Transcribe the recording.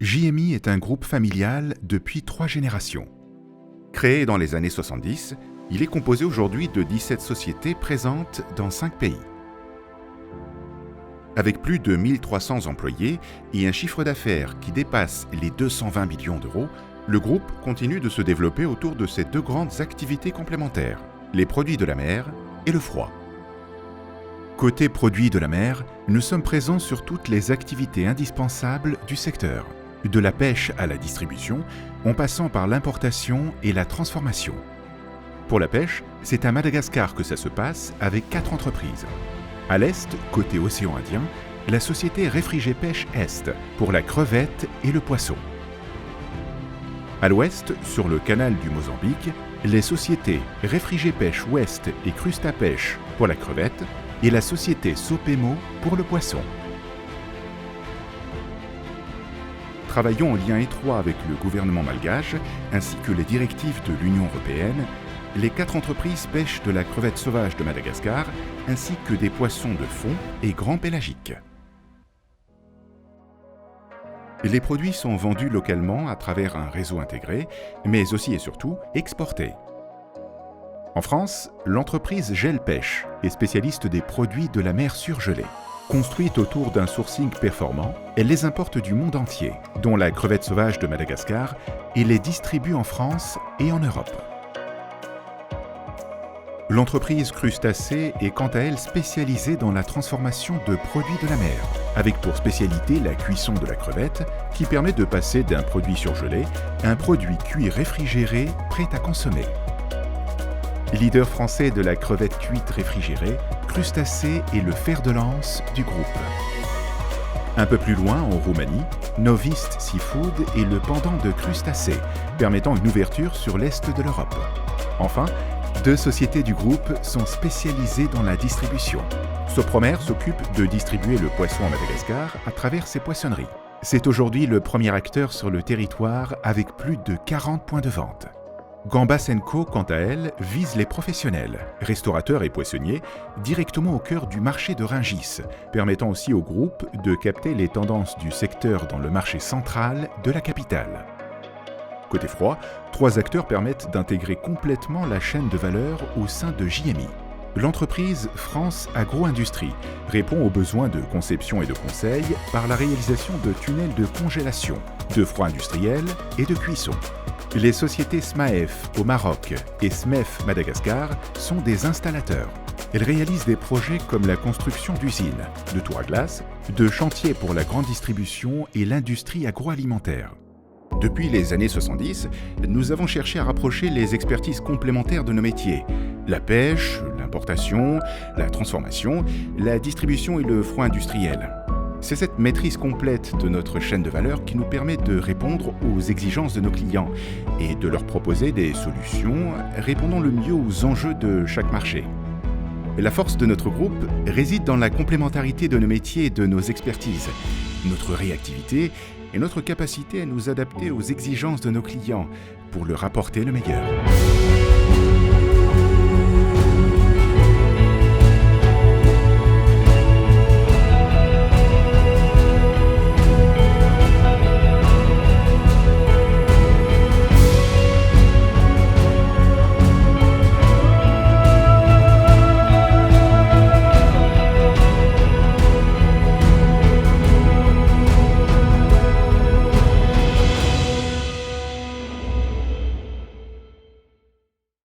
JMI est un groupe familial depuis 3 générations. Créé dans les années 70, il est composé aujourd'hui de 17 sociétés présentes dans 5 pays. Avec plus de 1300 employés et un chiffre d'affaires qui dépasse les 220 millions d'euros, le groupe continue de se développer autour de ses 2 grandes activités complémentaires, les produits de la mer et le froid. Côté produits de la mer, nous sommes présents sur toutes les activités indispensables du secteur, de la pêche à la distribution, en passant par l'importation et la transformation. Pour la pêche, c'est à Madagascar que ça se passe avec 4 entreprises. À l'est, côté océan Indien, la société Réfrigé Pêche Est pour la crevette et le poisson. À l'ouest, sur le canal du Mozambique, les sociétés Réfrigé Pêche Ouest et Crusta Pêche pour la crevette et la société Sopemo pour le poisson. Travaillons en lien étroit avec le gouvernement malgache ainsi que les directives de l'Union européenne. Les 4 entreprises pêchent de la crevette sauvage de Madagascar ainsi que des poissons de fond et grands pélagiques. Les produits sont vendus localement à travers un réseau intégré, mais aussi et surtout exportés. En France, l'entreprise Gel Pêche est spécialiste des produits de la mer surgelés. Construite autour d'un sourcing performant, elle les importe du monde entier, dont la crevette sauvage de Madagascar, et les distribue en France et en Europe. L'entreprise Crustacé est quant à elle spécialisée dans la transformation de produits de la mer, avec pour spécialité la cuisson de la crevette, qui permet de passer d'un produit surgelé à un produit cuit réfrigéré prêt à consommer. Leader français de la crevette cuite réfrigérée, Crustacé est le fer de lance du groupe. Un peu plus loin, en Roumanie, Novist Seafood est le pendant de Crustacé, permettant une ouverture sur l'est de l'Europe. Enfin, 2 sociétés du groupe sont spécialisées dans la distribution. Sopromer s'occupe de distribuer le poisson à Madagascar à travers ses poissonneries. C'est aujourd'hui le premier acteur sur le territoire avec plus de 40 points de vente. Gambas & Co, quant à elle, vise les professionnels, restaurateurs et poissonniers, directement au cœur du marché de Rungis, permettant aussi au groupe de capter les tendances du secteur dans le marché central de la capitale. Côté froid, 3 acteurs permettent d'intégrer complètement la chaîne de valeur au sein de JMI. L'entreprise France Agro-Industrie répond aux besoins de conception et de conseil par la réalisation de tunnels de congélation, de froid industriel et de cuisson. Les sociétés SMAEF au Maroc et SMEF Madagascar sont des installateurs. Elles réalisent des projets comme la construction d'usines, de tours à glace, de chantiers pour la grande distribution et l'industrie agroalimentaire. Depuis les années 70, nous avons cherché à rapprocher les expertises complémentaires de nos métiers. La pêche, l'importation, la transformation, la distribution et le froid industriel. C'est cette maîtrise complète de notre chaîne de valeur qui nous permet de répondre aux exigences de nos clients et de leur proposer des solutions répondant le mieux aux enjeux de chaque marché. La force de notre groupe réside dans la complémentarité de nos métiers et de nos expertises, notre réactivité et notre capacité à nous adapter aux exigences de nos clients pour leur apporter le meilleur.